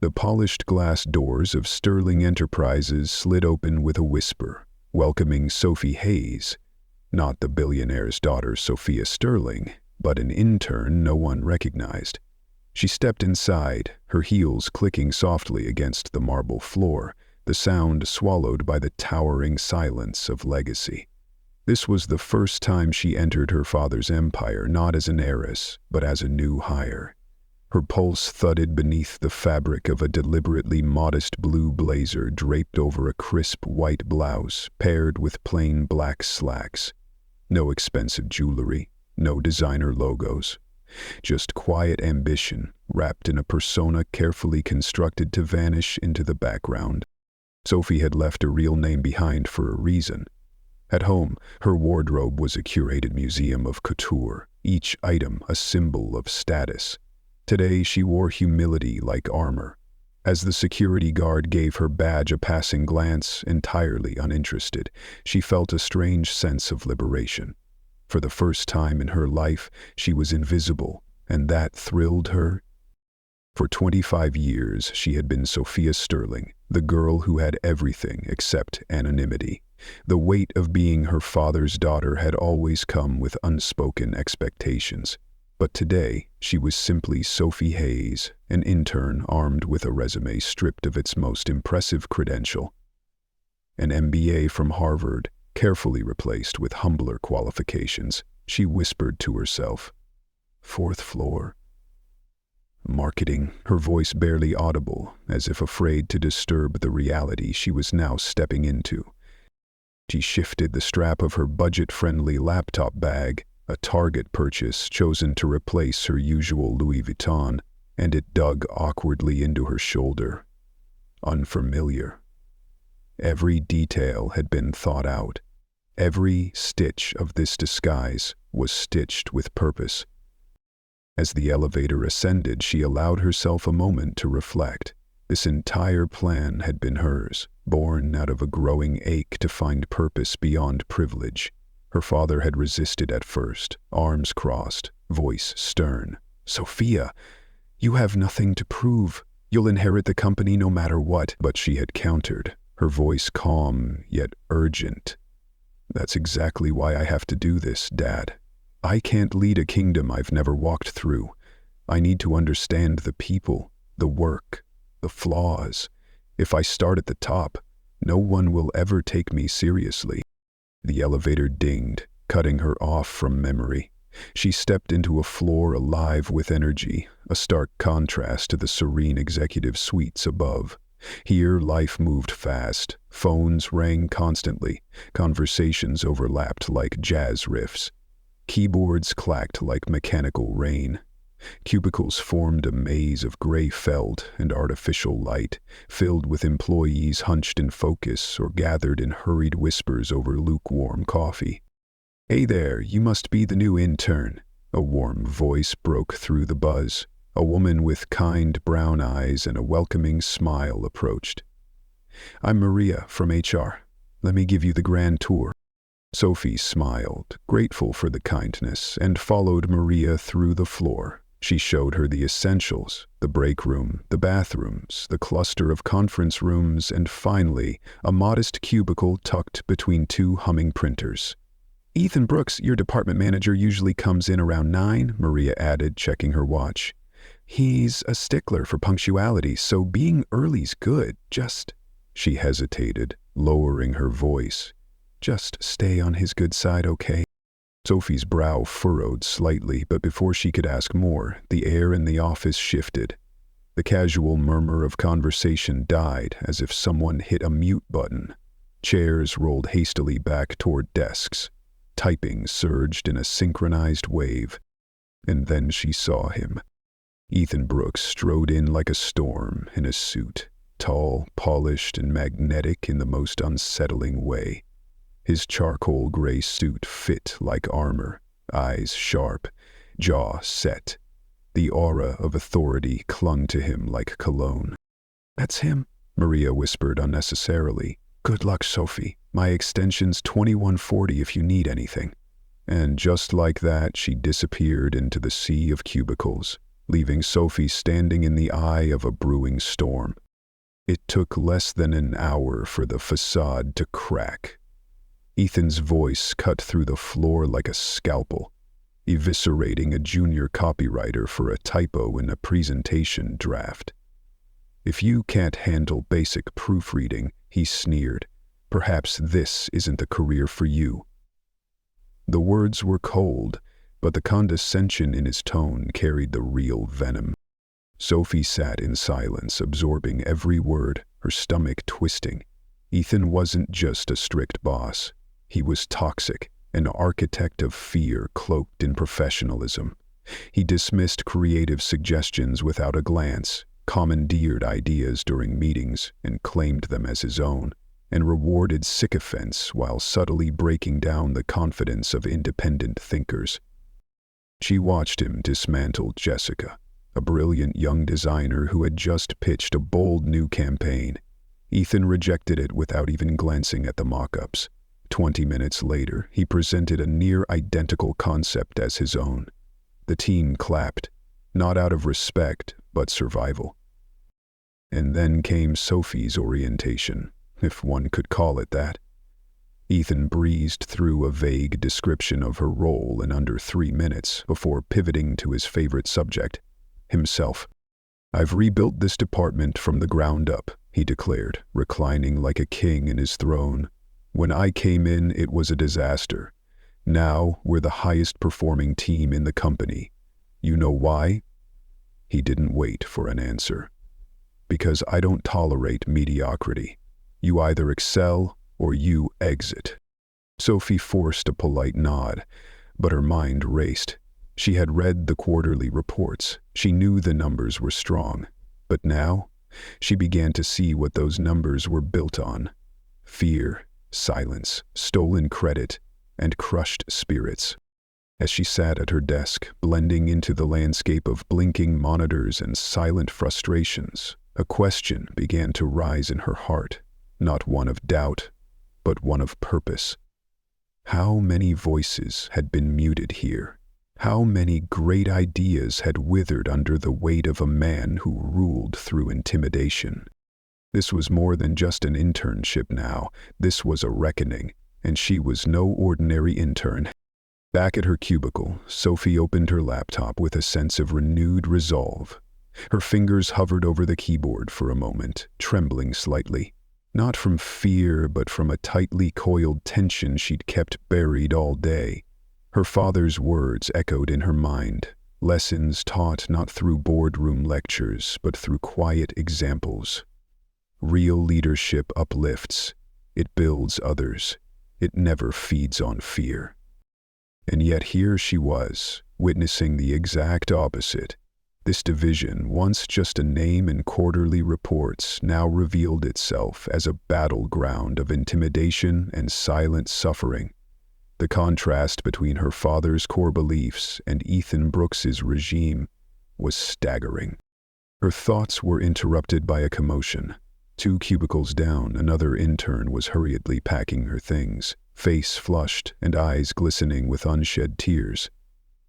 The polished glass doors of Sterling Enterprises slid open with a whisper, welcoming Sophie Hayes, not the billionaire's daughter Sophia Sterling, but an intern no one recognized. She stepped inside, her heels clicking softly against the marble floor, the sound swallowed by the towering silence of legacy. This was the first time she entered her father's empire, not as an heiress, but as a new hire. Her pulse thudded beneath the fabric of a deliberately modest blue blazer draped over a crisp white blouse paired with plain black slacks. No expensive jewelry, no designer logos. Just quiet ambition, wrapped in a persona carefully constructed to vanish into the background. Sophie had left a real name behind for a reason. At home, her wardrobe was a curated museum of couture, each item a symbol of status. Today she wore humility like armor. As the security guard gave her badge a passing glance, entirely uninterested, she felt a strange sense of liberation. For the first time in her life, she was invisible, and that thrilled her. For 25 years, she had been Sophia Sterling, the girl who had everything except anonymity. The weight of being her father's daughter had always come with unspoken expectations. But today, she was simply Sophie Hayes, an intern armed with a resume stripped of its most impressive credential. An MBA from Harvard, carefully replaced with humbler qualifications, she whispered to herself. 4th floor. Marketing, her voice barely audible, as if afraid to disturb the reality she was now stepping into. She shifted the strap of her budget-friendly laptop bag, a Target purchase chosen to replace her usual Louis Vuitton, and it dug awkwardly into her shoulder. Unfamiliar. Every detail had been thought out. Every stitch of this disguise was stitched with purpose. As the elevator ascended, she allowed herself a moment to reflect. This entire plan had been hers, born out of a growing ache to find purpose beyond privilege. Her father had resisted at first, arms crossed, voice stern. "Sophia, you have nothing to prove. You'll inherit the company no matter what." But she had countered, her voice calm yet urgent. "That's exactly why I have to do this, Dad. I can't lead a kingdom I've never walked through. I need to understand the people, the work, the flaws. If I start at the top, no one will ever take me seriously." The elevator dinged, cutting her off from memory. She stepped into a floor alive with energy, a stark contrast to the serene executive suites above. Here, life moved fast. Phones rang constantly. Conversations overlapped like jazz riffs. Keyboards clacked like mechanical rain. Cubicles formed a maze of gray felt and artificial light, filled with employees hunched in focus or gathered in hurried whispers over lukewarm coffee. "Hey there, you must be the new intern." A warm voice broke through the buzz. A woman with kind brown eyes and a welcoming smile approached. "I'm Maria from HR. Let me give you the grand tour." Sophie smiled, grateful for the kindness, and followed Maria through the floor. She showed her the essentials, the break room, the bathrooms, the cluster of conference rooms, and finally, a modest cubicle tucked between 2 humming printers. "Ethan Brooks, your department manager, usually comes in around 9, Maria added, checking her watch. "He's a stickler for punctuality, so being early's good, just—" She hesitated, lowering her voice. "Just stay on his good side, okay?" Sophie's brow furrowed slightly, but before she could ask more, the air in the office shifted. The casual murmur of conversation died as if someone hit a mute button. Chairs rolled hastily back toward desks. Typing surged in a synchronized wave. And then she saw him. Ethan Brooks strode in like a storm in a suit, tall, polished, and magnetic in the most unsettling way. His charcoal gray suit fit like armor, eyes sharp, jaw set. The aura of authority clung to him like cologne. "That's him," Maria whispered unnecessarily. "Good luck, Sophie. My extension's 2140 if you need anything." And just like that, she disappeared into the sea of cubicles, leaving Sophie standing in the eye of a brewing storm. It took less than an hour for the facade to crack. Ethan's voice cut through the floor like a scalpel, eviscerating a junior copywriter for a typo in a presentation draft. "If you can't handle basic proofreading," he sneered, "perhaps this isn't the career for you." The words were cold, but the condescension in his tone carried the real venom. Sophie sat in silence, absorbing every word, her stomach twisting. Ethan wasn't just a strict boss. He was toxic, an architect of fear cloaked in professionalism. He dismissed creative suggestions without a glance, commandeered ideas during meetings and claimed them as his own, and rewarded sycophants while subtly breaking down the confidence of independent thinkers. She watched him dismantle Jessica, a brilliant young designer who had just pitched a bold new campaign. Ethan rejected it without even glancing at the mock-ups. 20 minutes later, he presented a near-identical concept as his own. The team clapped, not out of respect, but survival. And then came Sophie's orientation, if one could call it that. Ethan breezed through a vague description of her role in under 3 minutes before pivoting to his favorite subject, himself. "I've rebuilt this department from the ground up," he declared, reclining like a king in his throne. "When I came in, it was a disaster. Now we're the highest performing team in the company. You know why?" He didn't wait for an answer. "Because I don't tolerate mediocrity. You either excel or you exit." Sophie forced a polite nod, but her mind raced. She had read the quarterly reports. She knew the numbers were strong. But now, she began to see what those numbers were built on. Fear, silence, stolen credit, and crushed spirits. As she sat at her desk, blending into the landscape of blinking monitors and silent frustrations, a question began to rise in her heart, not one of doubt, but one of purpose. How many voices had been muted here? How many great ideas had withered under the weight of a man who ruled through intimidation? This was more than just an internship now. This was a reckoning, and she was no ordinary intern. Back at her cubicle, Sophie opened her laptop with a sense of renewed resolve. Her fingers hovered over the keyboard for a moment, trembling slightly. Not from fear, but from a tightly coiled tension she'd kept buried all day. Her father's words echoed in her mind, lessons taught not through boardroom lectures, but through quiet examples. Real leadership uplifts. It builds others. It never feeds on fear. And yet here she was, witnessing the exact opposite. This division, once just a name in quarterly reports, now revealed itself as a battleground of intimidation and silent suffering. The contrast between her father's core beliefs and Ethan Brooks's regime was staggering. Her thoughts were interrupted by a commotion. 2 cubicles down, another intern was hurriedly packing her things, face flushed and eyes glistening with unshed tears.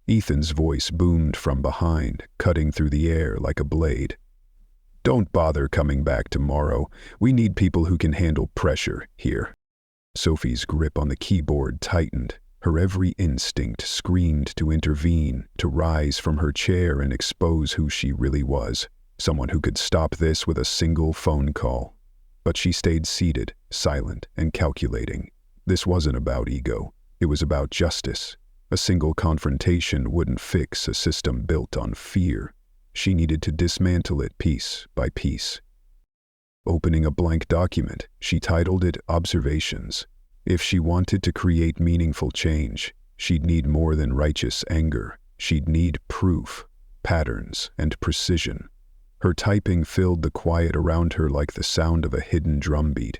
Ethan's voice boomed from behind, cutting through the air like a blade. "Don't bother coming back tomorrow. We need people who can handle pressure here." Sophie's grip on the keyboard tightened. Her every instinct screamed to intervene, to rise from her chair and expose who she really was, someone who could stop this with a single phone call. But she stayed seated, silent and calculating. This wasn't about ego. It was about justice. A single confrontation wouldn't fix a system built on fear. She needed to dismantle it piece by piece. Opening a blank document, she titled it Observations. If she wanted to create meaningful change, she'd need more than righteous anger. She'd need proof, patterns, and precision. Her typing filled the quiet around her like the sound of a hidden drumbeat.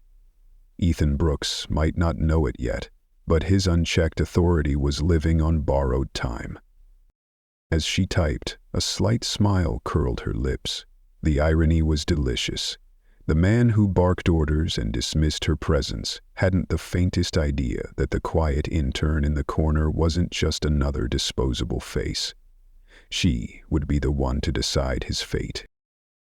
Ethan Brooks might not know it yet, but his unchecked authority was living on borrowed time. As she typed, a slight smile curled her lips. The irony was delicious. The man who barked orders and dismissed her presence hadn't the faintest idea that the quiet intern in the corner wasn't just another disposable face. She would be the one to decide his fate.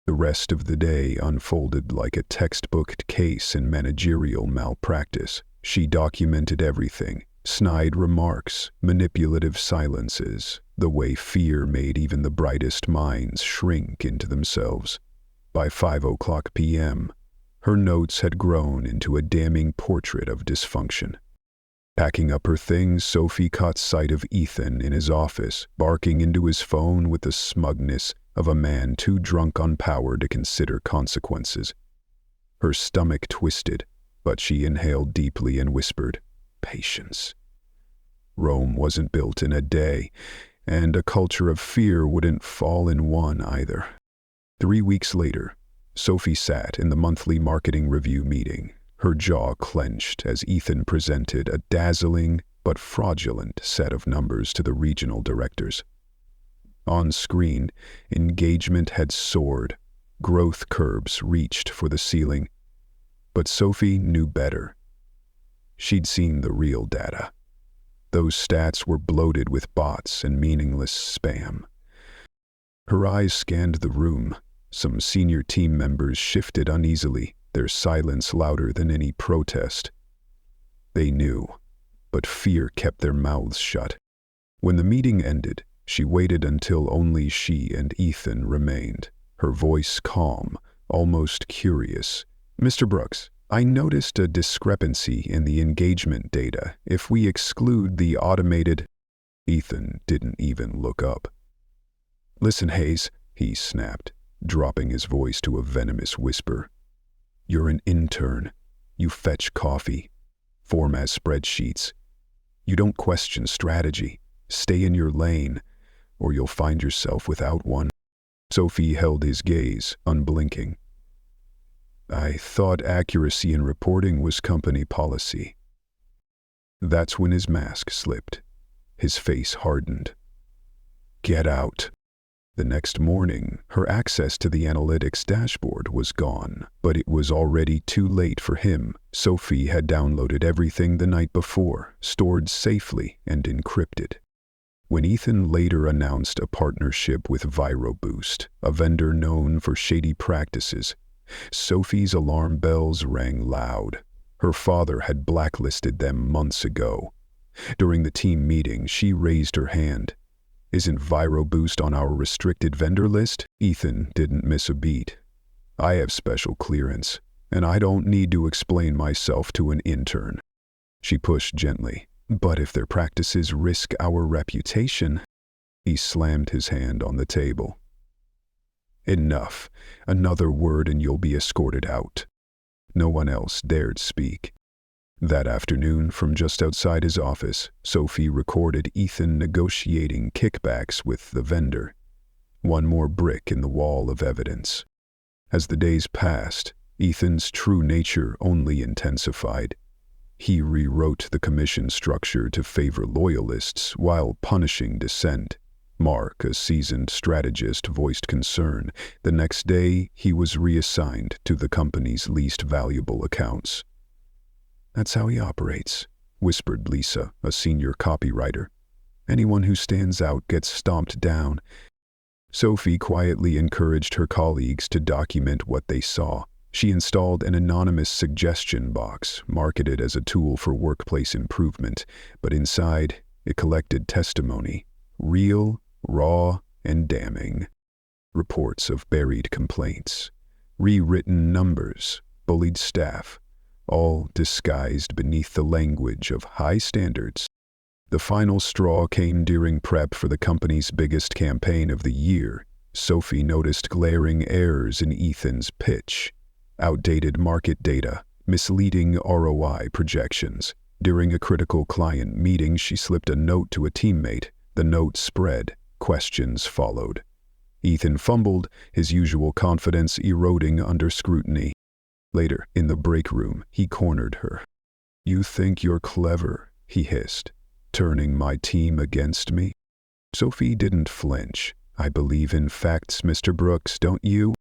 The rest of the day unfolded like a textbook case in managerial malpractice. She documented everything: snide remarks, manipulative silences, the way fear made even the brightest minds shrink into themselves. By 5:00 p.m., her notes had grown into a damning portrait of dysfunction. Packing up her things, Sophie caught sight of Ethan in his office, barking into his phone with the smugness of a man too drunk on power to consider consequences. Her stomach twisted, but she inhaled deeply and whispered, "Patience." Rome wasn't built in a day, and a culture of fear wouldn't fall in one either. 3 weeks later, Sophie sat in the monthly marketing review meeting, her jaw clenched as Ethan presented a dazzling but fraudulent set of numbers to the regional directors. On screen, engagement had soared, growth curves reached for the ceiling. But Sophie knew better. She'd seen the real data. Those stats were bloated with bots and meaningless spam. Her eyes scanned the room. Some senior team members shifted uneasily, their silence louder than any protest. They knew, but fear kept their mouths shut. When the meeting ended, she waited until only she and Ethan remained, her voice calm, almost curious. "Mr. Brooks, I noticed a discrepancy in the engagement data if we exclude the automated—" Ethan didn't even look up. "Listen, Hayes," he snapped, dropping his voice to a venomous whisper. "You're an intern. You fetch coffee, format spreadsheets. You don't question strategy. Stay in your lane, or you'll find yourself without one." Sophie held his gaze, unblinking. "I thought accuracy in reporting was company policy." That's when his mask slipped. His face hardened. "Get out." The next morning, her access to the analytics dashboard was gone, but it was already too late for him. Sophie had downloaded everything the night before, stored safely and encrypted. When Ethan later announced a partnership with ViroBoost, a vendor known for shady practices, Sophie's alarm bells rang loud. Her father had blacklisted them months ago. During the team meeting, she raised her hand. "Isn't ViroBoost on our restricted vendor list?" Ethan didn't miss a beat. "I have special clearance, and I don't need to explain myself to an intern." She pushed gently. "But if their practices risk our reputation—" He slammed his hand on the table. "Enough. Another word and you'll be escorted out." No one else dared speak. That afternoon, from just outside his office, Sophie recorded Ethan negotiating kickbacks with the vendor. One more brick in the wall of evidence. As the days passed, Ethan's true nature only intensified. He rewrote the commission structure to favor loyalists while punishing dissent. Mark, a seasoned strategist, voiced concern. The next day, he was reassigned to the company's least valuable accounts. "That's how he operates," whispered Lisa, a senior copywriter. "Anyone who stands out gets stomped down." Sophie quietly encouraged her colleagues to document what they saw. She installed an anonymous suggestion box, marketed as a tool for workplace improvement, but inside, it collected testimony, real, raw, and damning. Reports of buried complaints, rewritten numbers, bullied staff, all disguised beneath the language of high standards. The final straw came during prep for the company's biggest campaign of the year. Sophie noticed glaring errors in Ethan's pitch, outdated market data, misleading ROI projections. During a critical client meeting, she slipped a note to a teammate. The note spread. Questions followed. Ethan fumbled, his usual confidence eroding under scrutiny. Later, in the break room, he cornered her. "You think you're clever," he hissed, "turning my team against me?" Sophie didn't flinch. "I believe in facts, Mr. Brooks, don't you?"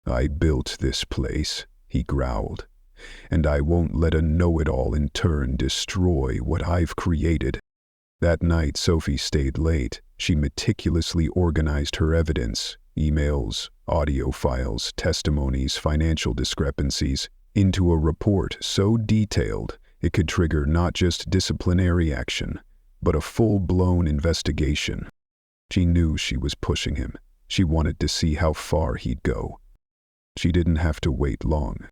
"I built this place," he growled, "and I won't let a know-it-all intern destroy what I've created." That night, Sophie stayed late. She meticulously organized her evidence, emails, audio files, testimonies, financial discrepancies, into a report so detailed it could trigger not just disciplinary action, but a full-blown investigation. She knew she was pushing him. She wanted to see how far he'd go. She didn't have to wait long.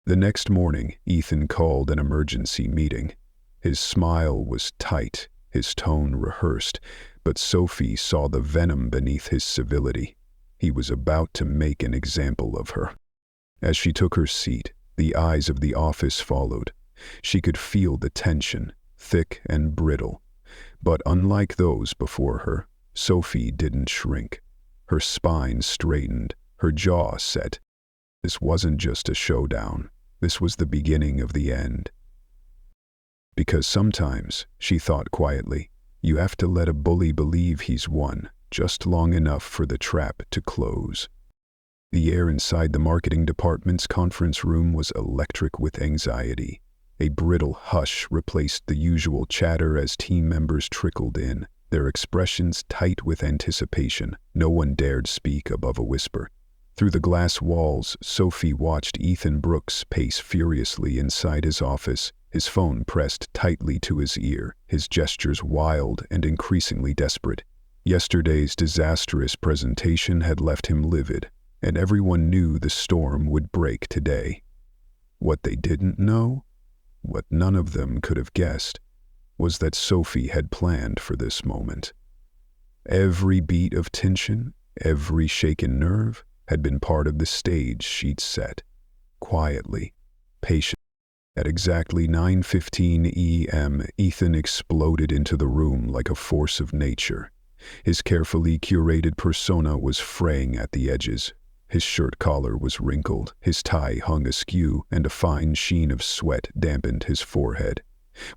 The next morning, Ethan called an emergency meeting. His smile was tight, his tone rehearsed, but Sophie saw the venom beneath his civility. He was about to make an example of her. As she took her seat, the eyes of the office followed. She could feel the tension, thick and brittle. But unlike those before her, Sophie didn't shrink. Her spine straightened, her jaw set. This wasn't just a showdown. This was the beginning of the end. Because sometimes, she thought quietly, you have to let a bully believe he's won, just long enough for the trap to close. The air inside the marketing department's conference room was electric with anxiety. A brittle hush replaced the usual chatter as team members trickled in, their expressions tight with anticipation. No one dared speak above a whisper. Through the glass walls, Sophie watched Ethan Brooks pace furiously inside his office, his phone pressed tightly to his ear, his gestures wild and increasingly desperate. Yesterday's disastrous presentation had left him livid, and everyone knew the storm would break today. What they didn't know, what none of them could have guessed, was that Sophie had planned for this moment. Every beat of tension, every shaken nerve, had been part of the stage she'd set. Quietly, patiently. At exactly 9:15 a.m., Ethan exploded into the room like a force of nature. His carefully curated persona was fraying at the edges. His shirt collar was wrinkled, his tie hung askew, and a fine sheen of sweat dampened his forehead.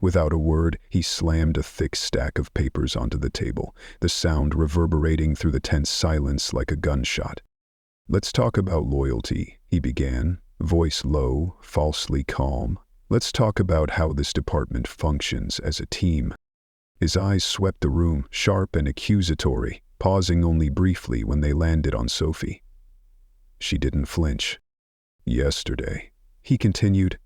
Without a word, he slammed a thick stack of papers onto the table, the sound reverberating through the tense silence like a gunshot. "Let's talk about loyalty," he began, voice low, falsely calm. "Let's talk about how this department functions as a team." His eyes swept the room, sharp and accusatory, pausing only briefly when they landed on Sophie. She didn't flinch. "Yesterday," he continued,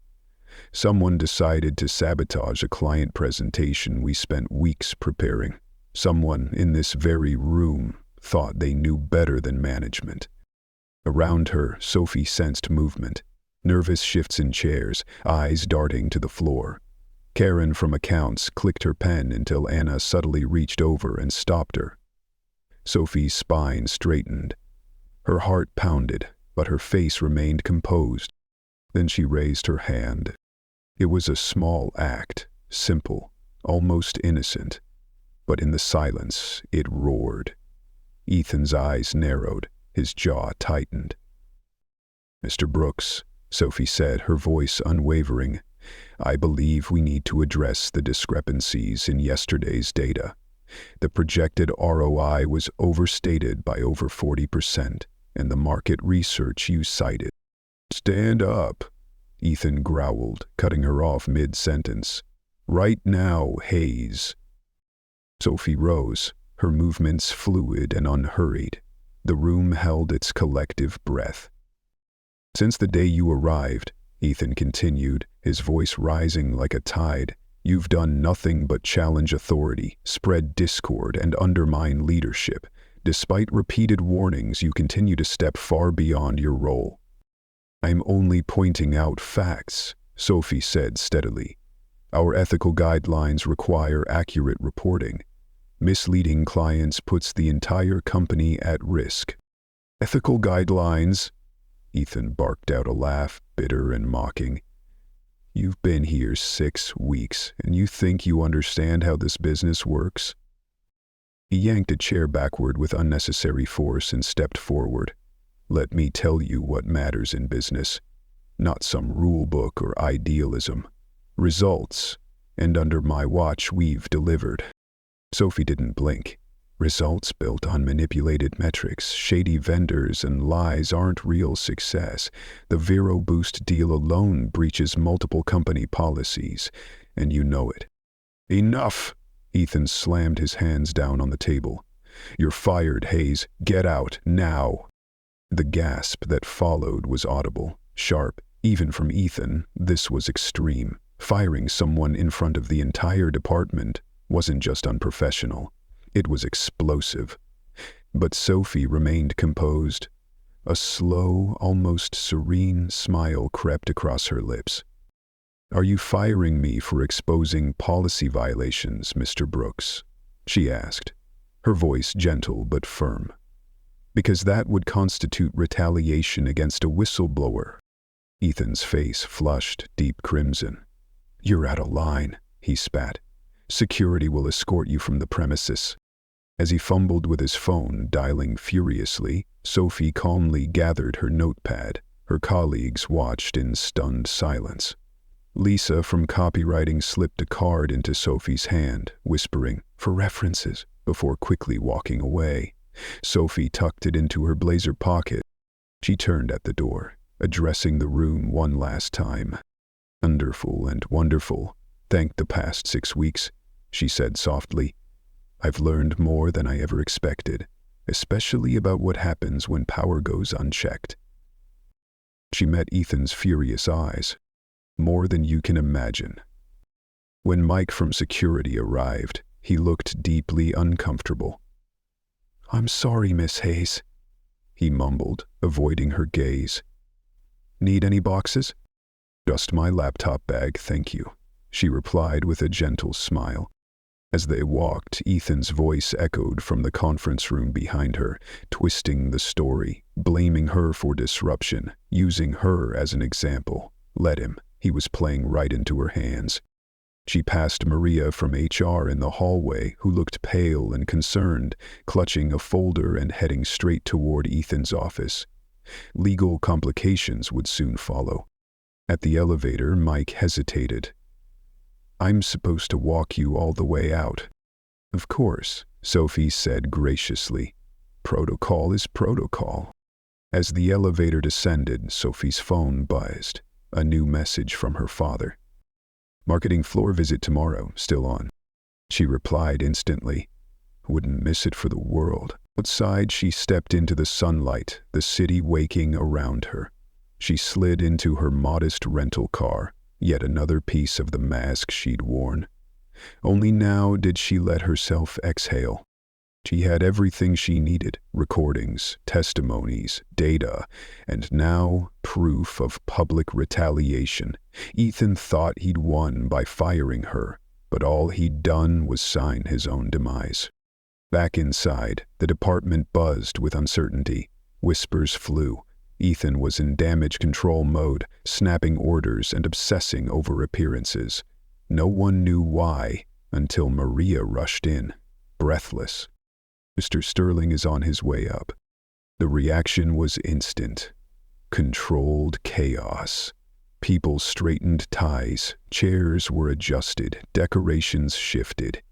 "someone decided to sabotage a client presentation we spent weeks preparing. Someone in this very room thought they knew better than management." Around her, Sophie sensed movement, nervous shifts in chairs, eyes darting to the floor. Karen from accounts clicked her pen until Anna subtly reached over and stopped her. Sophie's spine straightened. Her heart pounded, but her face remained composed. Then she raised her hand. It was a small act, simple, almost innocent. But in the silence, it roared. Ethan's eyes narrowed, his jaw tightened. "Mr. Brooks," Sophie said, her voice unwavering, "I believe we need to address the discrepancies in yesterday's data. The projected ROI was overstated by over 40%, and the market research you cited." "Stand up," Ethan growled, cutting her off mid-sentence. "Right now, Hayes." Sophie rose, her movements fluid and unhurried. The room held its collective breath. "Since the day you arrived," Ethan continued, his voice rising like a tide, "you've done nothing but challenge authority, spread discord, and undermine leadership. Despite repeated warnings, you continue to step far beyond your role." "I'm only pointing out facts," Sophie said steadily. "Our ethical guidelines require accurate reporting. Misleading clients puts the entire company at risk." "Ethical guidelines?" Ethan barked out a laugh, bitter and mocking. "You've been here 6 weeks, and you think you understand how this business works?" He yanked a chair backward with unnecessary force and stepped forward. "Let me tell you what matters in business. Not some rule book or idealism. Results. And under my watch, we've delivered." Sophie didn't blink. Results built on manipulated metrics, shady vendors, and lies aren't real success. The Vero Boost deal alone breaches multiple company policies, and you know it. "Enough!" Ethan slammed his hands down on the table. "You're fired, Hayes. Get out, now." The gasp that followed was audible, sharp, even from Ethan. This was extreme. Firing someone in front of the entire department wasn't just unprofessional. It was explosive. But Sophie remained composed. A slow, almost serene smile crept across her lips. "Are you firing me for exposing policy violations, Mr. Brooks?" she asked, her voice gentle but firm. "Because that would constitute retaliation against a whistleblower." Ethan's face flushed deep crimson. "You're out of line," he spat. "Security will escort you from the premises." As he fumbled with his phone, dialing furiously, Sophie calmly gathered her notepad. Her colleagues watched in stunned silence. Lisa from copywriting slipped a card into Sophie's hand, whispering, "For references," before quickly walking away. Sophie tucked it into her blazer pocket. She turned at the door, addressing the room one last time. "Wonderful and wonderful. Thank the past 6 weeks," she said softly. "I've learned more than I ever expected, especially about what happens when power goes unchecked." She met Ethan's furious eyes. "More than you can imagine." When Mike from security arrived, he looked deeply uncomfortable. "I'm sorry, Miss Hayes," he mumbled, avoiding her gaze. "Need any boxes?" "Just my laptop bag, thank you," she replied with a gentle smile. As they walked, Ethan's voice echoed from the conference room behind her, twisting the story, blaming her for disruption, using her as an example. Let him. He was playing right into her hands. She passed Maria from HR in the hallway, who looked pale and concerned, clutching a folder and heading straight toward Ethan's office. Legal complications would soon follow. At the elevator, Mike hesitated. "I'm supposed to walk you all the way out." "Of course," Sophie said graciously. "Protocol is protocol." As the elevator descended, Sophie's phone buzzed. A new message from her father. "Marketing floor visit tomorrow, still on." She replied instantly. Wouldn't miss it for the world. Outside, she stepped into the sunlight, the city waking around her. She slid into her modest rental car, yet another piece of the mask she'd worn. Only now did she let herself exhale. She had everything she needed: recordings, testimonies, data, and now proof of public retaliation. Ethan thought he'd won by firing her, but all he'd done was sign his own demise. Back inside, the department buzzed with uncertainty. Whispers flew. Ethan was in damage control mode, snapping orders and obsessing over appearances. No one knew why until Maria rushed in, breathless. "Mr. Sterling is on his way up." The reaction was instant. Controlled chaos. People straightened ties, chairs were adjusted, decorations shifted.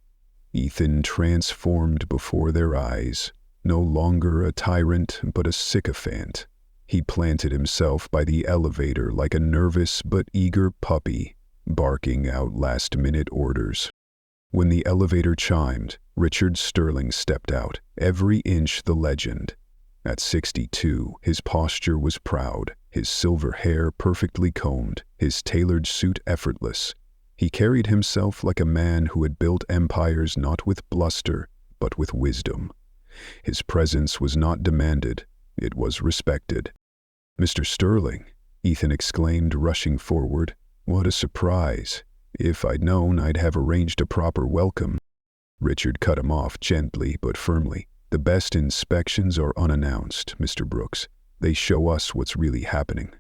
Ethan transformed before their eyes, no longer a tyrant but a sycophant. He planted himself by the elevator like a nervous but eager puppy, barking out last-minute orders. When the elevator chimed, Richard Sterling stepped out, every inch the legend. At 62, his posture was proud, his silver hair perfectly combed, his tailored suit effortless. He carried himself like a man who had built empires not with bluster, but with wisdom. His presence was not demanded, it was respected. "Mr. Sterling," Ethan exclaimed, rushing forward. "What a surprise. If I'd known, I'd have arranged a proper welcome." Richard cut him off gently but firmly. "The best inspections are unannounced, Mr. Brooks. They show us what's really happening."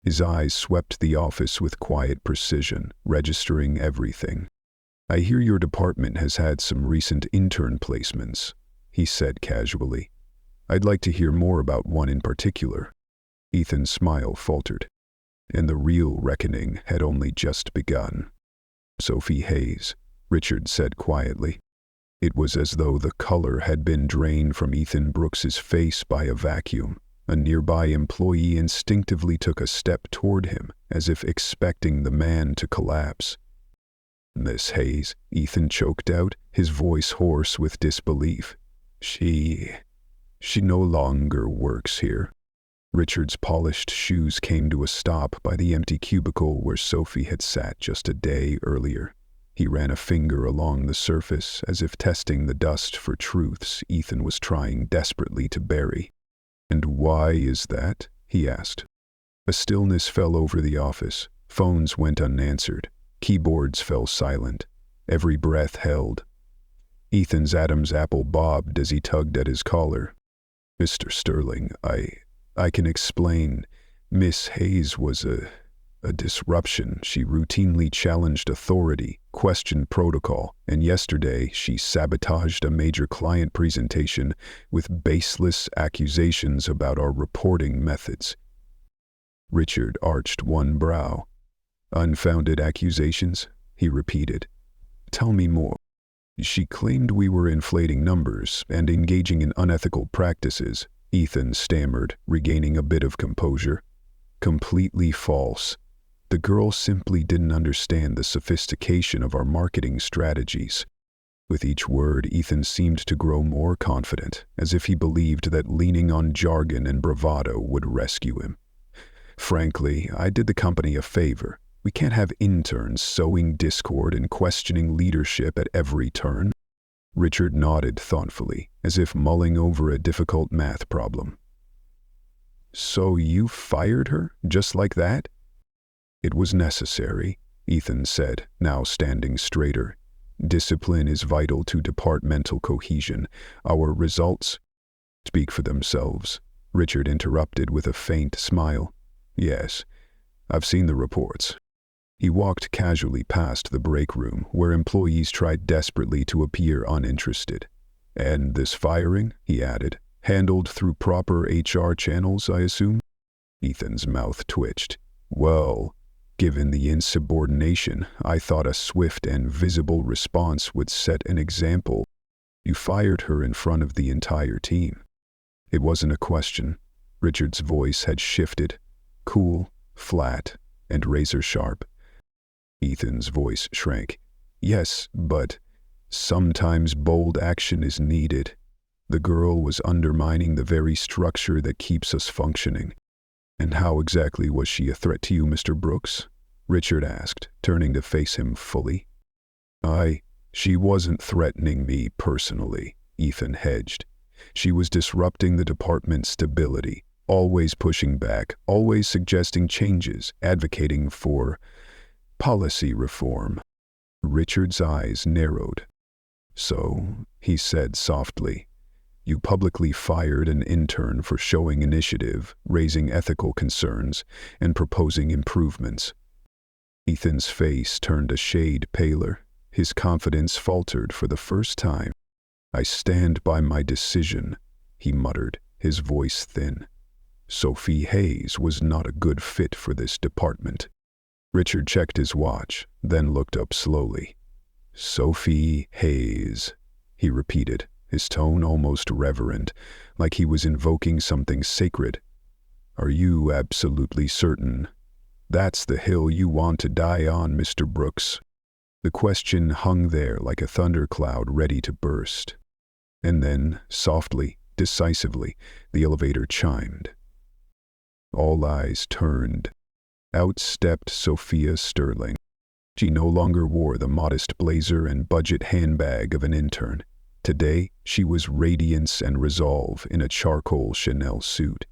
His eyes swept the office with quiet precision, registering everything. "I hear your department has had some recent intern placements," he said casually. "I'd like to hear more about one in particular." Ethan's smile faltered, and the real reckoning had only just begun. "Sophie Hayes," Richard said quietly. It was as though the color had been drained from Ethan Brooks's face by a vacuum. A nearby employee instinctively took a step toward him, as if expecting the man to collapse. "Miss Hayes," Ethan choked out, his voice hoarse with disbelief. She no longer works here. Richard's polished shoes came to a stop by the empty cubicle where Sophie had sat just a day earlier. He ran a finger along the surface as if testing the dust for truths Ethan was trying desperately to bury. "And why is that?" he asked. A stillness fell over the office. Phones went unanswered. Keyboards fell silent. Every breath held. Ethan's Adam's apple bobbed as he tugged at his collar. "Mr. Sterling, I can explain. Miss Hayes was a disruption. She routinely challenged authority, questioned protocol, and yesterday she sabotaged a major client presentation with baseless accusations about our reporting methods." Richard arched one brow. "Unfounded accusations?" he repeated. "Tell me more." "She claimed we were inflating numbers and engaging in unethical practices," Ethan stammered, regaining a bit of composure. "Completely false. The girl simply didn't understand the sophistication of our marketing strategies." With each word, Ethan seemed to grow more confident, as if he believed that leaning on jargon and bravado would rescue him. "Frankly, I did the company a favor. We can't have interns sowing discord and questioning leadership at every turn." Richard nodded thoughtfully, as if mulling over a difficult math problem. "So you fired her, just like that?" "It was necessary," Ethan said, now standing straighter. "Discipline is vital to departmental cohesion. Our results speak for themselves," Richard interrupted with a faint smile. "Yes, I've seen the reports." He walked casually past the break room, where employees tried desperately to appear uninterested. "And this firing," he added, "handled through proper HR channels, I assume?" Ethan's mouth twitched. "Well, given the insubordination, I thought a swift and visible response would set an example. You fired her in front of the entire team." It wasn't a question. Richard's voice had shifted, cool, flat, and razor-sharp. Ethan's voice shrank. "Yes, but sometimes bold action is needed. The girl was undermining the very structure that keeps us functioning." "And how exactly was she a threat to you, Mr. Brooks?" Richard asked, turning to face him fully. She wasn't threatening me personally," Ethan hedged. "She was disrupting the department's stability, always pushing back, always suggesting changes, advocating for policy reform." Richard's eyes narrowed. "So," he said softly, "you publicly fired an intern for showing initiative, raising ethical concerns, and proposing improvements." Ethan's face turned a shade paler. His confidence faltered for the first time. "I stand by my decision," he muttered, his voice thin. "Sophie Hayes was not a good fit for this department." Richard checked his watch, then looked up slowly. "Sophie Hayes," he repeated, his tone almost reverent, like he was invoking something sacred. "Are you absolutely certain? That's the hill you want to die on, Mr. Brooks." The question hung there like a thundercloud ready to burst. And then, softly, decisively, the elevator chimed. All eyes turned. Out stepped Sophia Sterling. She no longer wore the modest blazer and budget handbag of an intern. Today, she was radiance and resolve in a charcoal Chanel suit.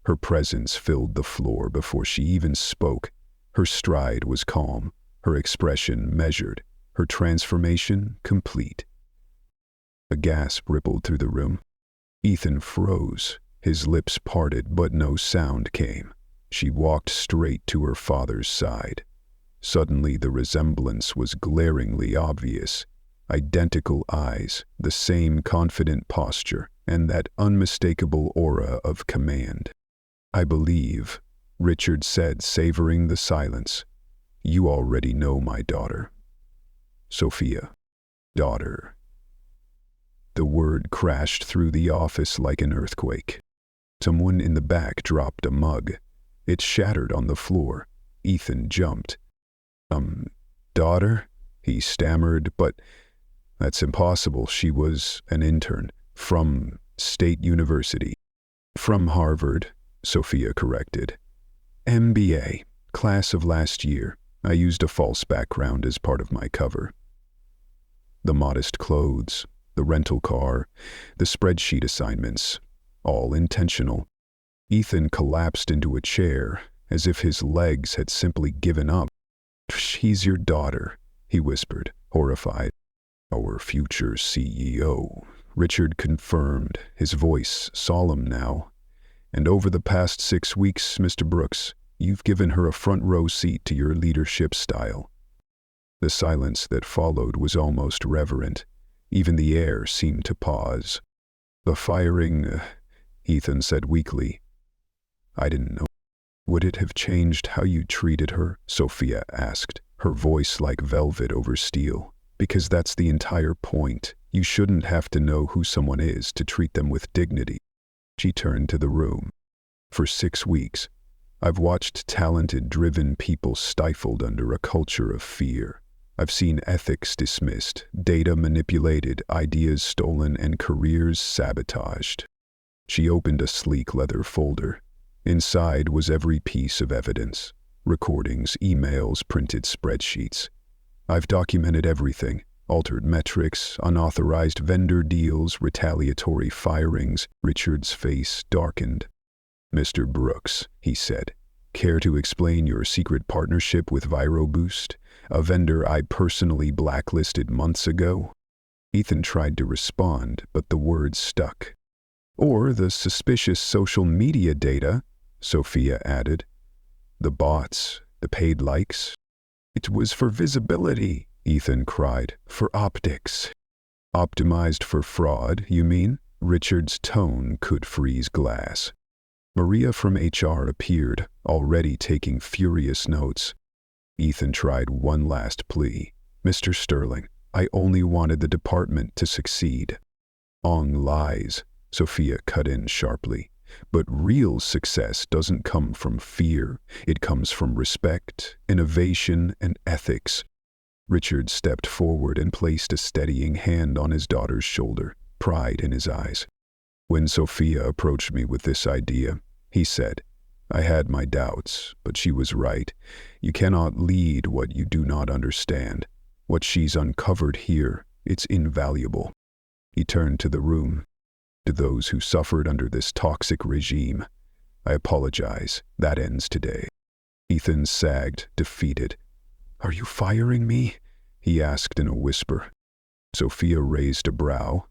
Her presence filled the floor before she even spoke. Her stride was calm, her expression measured, her transformation complete. A gasp rippled through the room. Ethan froze, his lips parted, but no sound came. She walked straight to her father's side. Suddenly the resemblance was glaringly obvious. Identical eyes, the same confident posture, and that unmistakable aura of command. "I believe," Richard said, savoring the silence, "you already know my daughter." Sophia. Daughter. The word crashed through the office like an earthquake. Someone in the back dropped a mug. It shattered on the floor. Ethan jumped. Daughter?" he stammered, "but that's impossible. She was an intern." From State University. From Harvard, Sophia corrected. MBA, class of last year. I used a false background as part of my cover. The modest clothes, the rental car, the spreadsheet assignments, all intentional. Ethan collapsed into a chair, as if his legs had simply given up. "She's your daughter," he whispered, horrified. "Our future CEO," Richard confirmed, his voice solemn now. "And over the past 6 weeks, Mr. Brooks, you've given her a front-row seat to your leadership style." The silence that followed was almost reverent. Even the air seemed to pause. "The firing," Ethan said weakly. "I didn't know." "Would it have changed how you treated her?" Sophia asked, her voice like velvet over steel. "Because that's the entire point. You shouldn't have to know who someone is to treat them with dignity." She turned to the room. "For 6 weeks, I've watched talented, driven people stifled under a culture of fear. I've seen ethics dismissed, data manipulated, ideas stolen, and careers sabotaged." She opened a sleek leather folder. Inside was every piece of evidence: recordings, emails, printed spreadsheets. "I've documented everything: altered metrics, unauthorized vendor deals, retaliatory firings." Richard's face darkened. "Mr. Brooks," he said, "care to explain your secret partnership with ViroBoost, a vendor I personally blacklisted months ago?" Ethan tried to respond, but the words stuck. "Or the suspicious social media data," Sophia added. "The bots, the paid likes." "It was for visibility," Ethan cried, "for optics." "Optimized for fraud, you mean?" Richard's tone could freeze glass. Maria from HR appeared, already taking furious notes. Ethan tried one last plea. "Mr. Sterling, I only wanted the department to succeed." "Ong lies," Sophia cut in sharply. "But real success doesn't come from fear. It comes from respect, innovation, and ethics." Richard stepped forward and placed a steadying hand on his daughter's shoulder, pride in his eyes. "When Sophia approached me with this idea," he said, "I had my doubts, but she was right. You cannot lead what you do not understand. What she's uncovered here, it's invaluable." He turned to the room. "To those who suffered under this toxic regime, I apologize. That ends today." Ethan sagged, defeated. "Are you firing me?" he asked in a whisper. Sophia raised a brow.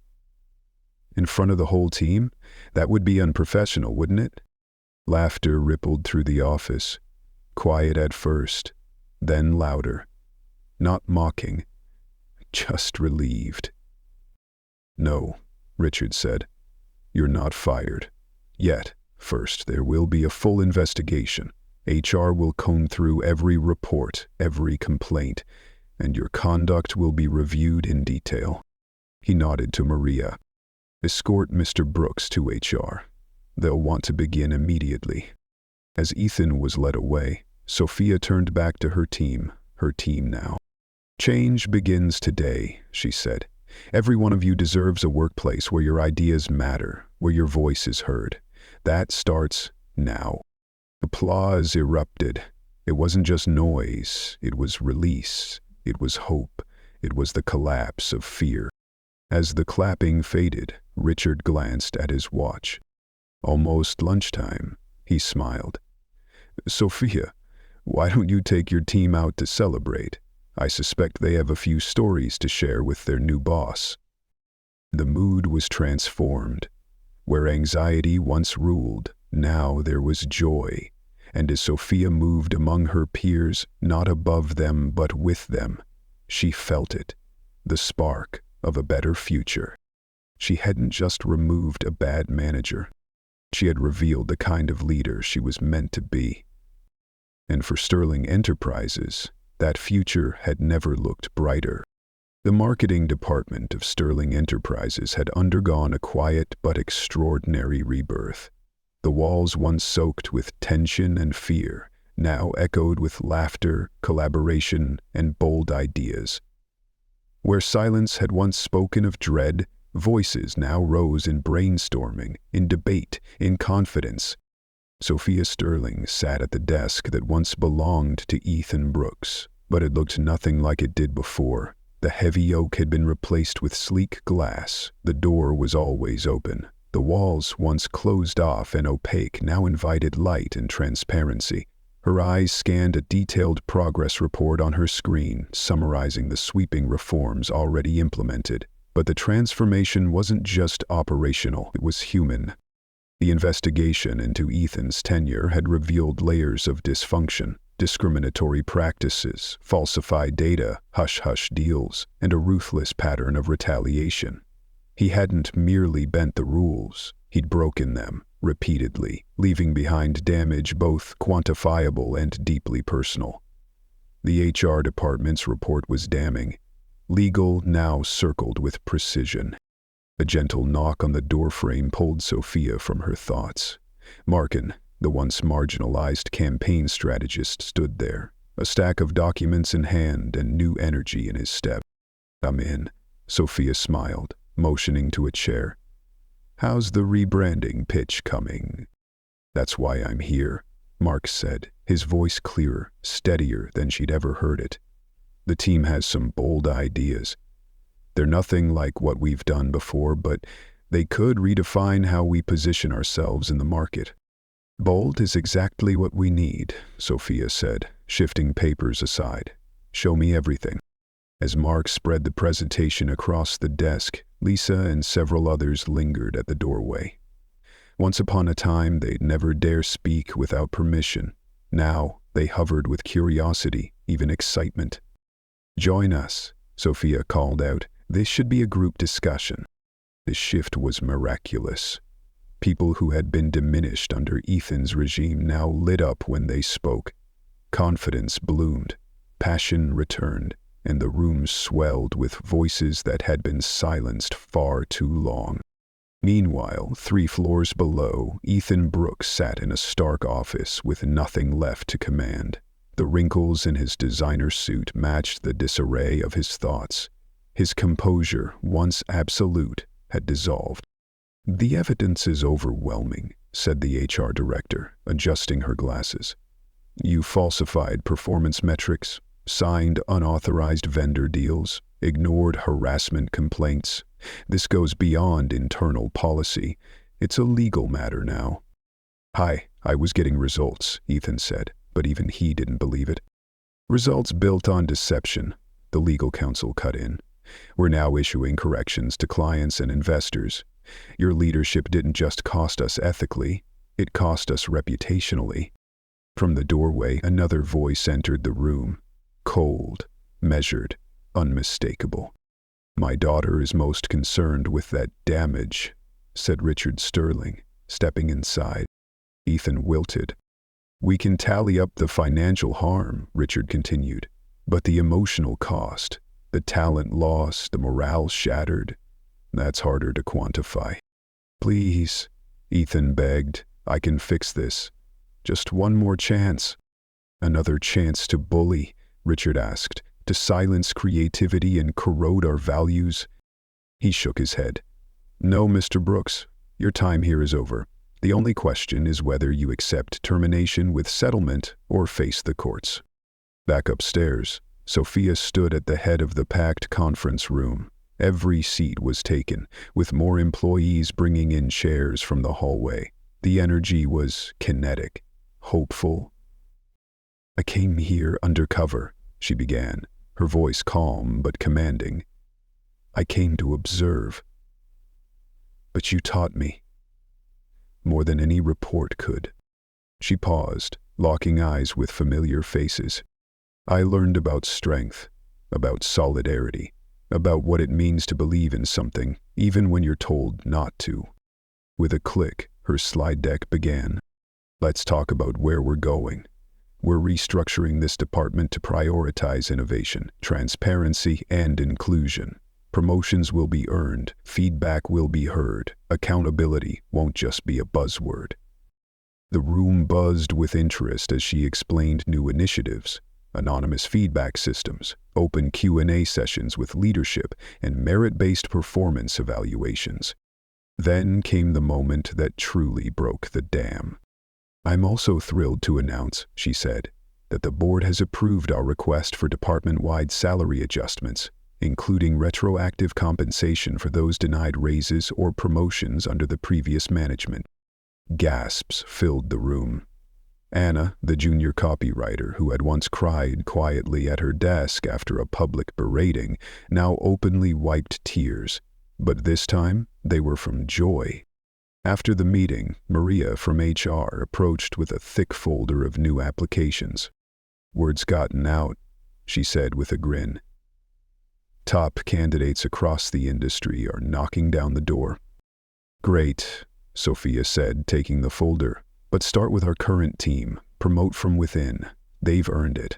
"In front of the whole team? That would be unprofessional, wouldn't it?" Laughter rippled through the office, quiet at first, then louder. Not mocking, just relieved. "No," Richard said. "You're not fired. Yet. First, there will be a full investigation. HR will comb through every report, every complaint, and your conduct will be reviewed in detail." He nodded to Maria. "Escort Mr. Brooks to HR. They'll want to begin immediately." As Ethan was led away, Sophia turned back to her team now. "Change begins today," she said. "Every one of you deserves a workplace where your ideas matter, where your voice is heard. That starts now." Applause erupted. It wasn't just noise, it was release, it was hope, it was the collapse of fear. As the clapping faded, Richard glanced at his watch. "Almost lunchtime," he smiled. "Sophia, why don't you take your team out to celebrate? I suspect they have a few stories to share with their new boss." The mood was transformed. Where anxiety once ruled, now there was joy. And as Sophia moved among her peers, not above them but with them, she felt it, the spark of a better future. She hadn't just removed a bad manager. She had revealed the kind of leader she was meant to be. And for Sterling Enterprises, that future had never looked brighter. The marketing department of Sterling Enterprises had undergone a quiet but extraordinary rebirth. The walls once soaked with tension and fear, now echoed with laughter, collaboration, and bold ideas. Where silence had once spoken of dread, Voices now rose in brainstorming, in debate, in confidence. Sophia Sterling sat at the desk that once belonged to Ethan Brooks, but it looked nothing like it did before. The heavy oak had been replaced with sleek glass. The door was always open. The walls, once closed off and opaque, now invited light and transparency. Her eyes scanned a detailed progress report on her screen, summarizing the sweeping reforms already implemented. But the transformation wasn't just operational, it was human. The investigation into Ethan's tenure had revealed layers of dysfunction, discriminatory practices, falsified data, hush-hush deals, and a ruthless pattern of retaliation. He hadn't merely bent the rules, he'd broken them, repeatedly, leaving behind damage both quantifiable and deeply personal. The HR department's report was damning. Legal now circled with precision. A gentle knock on the doorframe pulled Sophia from her thoughts. Markin, the once marginalized campaign strategist, stood there, a stack of documents in hand and new energy in his step. "I'm in," Sophia smiled, motioning to a chair. "How's the rebranding pitch coming?" "That's why I'm here," Mark said, his voice clearer, steadier than she'd ever heard it. "The team has some bold ideas. They're nothing like what we've done before, but they could redefine how we position ourselves in the market." "Bold is exactly what we need," Sophia said, shifting papers aside. "Show me everything." As Mark spread the presentation across the desk, Lisa and several others lingered at the doorway. Once upon a time, they'd never dare speak without permission. Now, they hovered with curiosity, even excitement. "Join us," Sophia called out. "This should be a group discussion." The shift was miraculous. People who had been diminished under Ethan's regime now lit up when they spoke. Confidence bloomed, passion returned, and the room swelled with voices that had been silenced far too long. Meanwhile, 3 floors below, Ethan Brooks sat in a stark office with nothing left to command. The wrinkles in his designer suit matched the disarray of his thoughts. His composure, once absolute, had dissolved. "The evidence is overwhelming," said the HR director, adjusting her glasses. "You falsified performance metrics, signed unauthorized vendor deals, ignored harassment complaints. This goes beyond internal policy. It's a legal matter now." "Hi, I was getting results," Ethan said, but even he didn't believe it. "Results built on deception," the legal counsel cut in. "We're now issuing corrections to clients and investors. Your leadership didn't just cost us ethically, it cost us reputationally." From the doorway, another voice entered the room. Cold, measured, unmistakable. "My daughter is most concerned with that damage," said Richard Sterling, stepping inside. Ethan wilted. "We can tally up the financial harm," Richard continued, "but the emotional cost, the talent lost, the morale shattered, that's harder to quantify." "Please," Ethan begged, "I can fix this. Just one more chance." "Another chance to bully?" Richard asked. "To silence creativity and corrode our values?" He shook his head. "No, Mr. Brooks, your time here is over. The only question is whether you accept termination with settlement or face the courts." Back upstairs, Sophia stood at the head of the packed conference room. Every seat was taken, with more employees bringing in chairs from the hallway. The energy was kinetic, hopeful. "I came here undercover," she began, her voice calm but commanding. "I came to observe. But you taught me more than any report could." She paused, locking eyes with familiar faces. "I learned about strength, about solidarity, about what it means to believe in something, even when you're told not to." With a click, her slide deck began. "Let's talk about where we're going. We're restructuring this department to prioritize innovation, transparency, and inclusion. Promotions will be earned, feedback will be heard, accountability won't just be a buzzword." The room buzzed with interest as she explained new initiatives. anonymous feedback systems, open Q&A sessions with leadership, and merit-based performance evaluations. Then came the moment that truly broke the dam. "I'm also thrilled to announce," she said, "that the board has approved our request for department-wide salary adjustments, including retroactive compensation for those denied raises or promotions under the previous management." Gasps filled the room. Anna, the junior copywriter who had once cried quietly at her desk after a public berating, now openly wiped tears, but this time they were from joy. After the meeting, Maria from HR approached with a thick folder of new applications. "Word's gotten out," she said with a grin. "Top candidates across the industry are knocking down the door." "Great," Sophia said, taking the folder. "But start with our current team. Promote from within. They've earned it."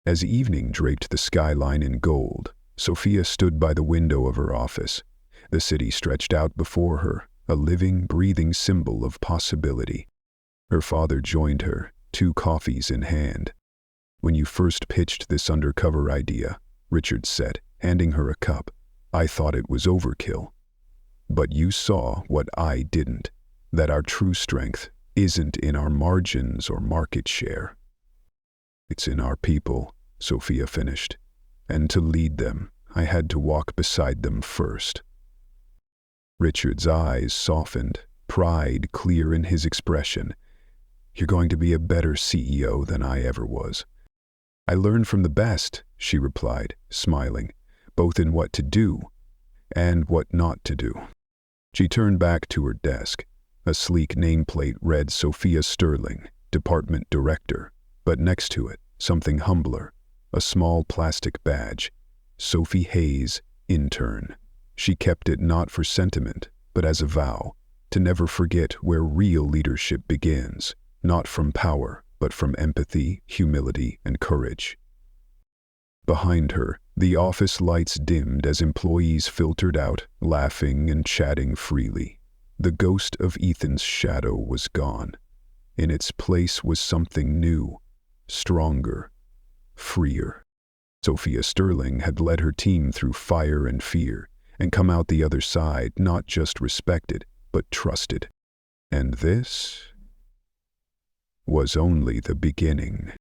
As evening draped the skyline in gold, Sophia stood by the window of her office. The city stretched out before her, a living, breathing symbol of possibility. Her father joined her, 2 coffees in hand. "When you first pitched this undercover idea," Richard said, handing her a cup, "I thought it was overkill. But you saw what I didn't, that our true strength isn't in our margins or market share. It's in our people," Sophia finished. "And to lead them, I had to walk beside them first." Richard's eyes softened, pride clear in his expression. "You're going to be a better CEO than I ever was." "I learned from the best," she replied, smiling, "both in what to do and what not to do." She turned back to her desk. A sleek nameplate read Sophia Sterling, Department Director, but next to it, something humbler, a small plastic badge, Sophie Hayes, Intern. She kept it not for sentiment, but as a vow, to never forget where real leadership begins, not from power, but from empathy, humility, and courage. Behind her, the office lights dimmed as employees filtered out, laughing and chatting freely. The ghost of Ethan's shadow was gone. In its place was something new, stronger, freer. Sophia Sterling had led her team through fire and fear, and come out the other side not just respected, but trusted. And this was only the beginning.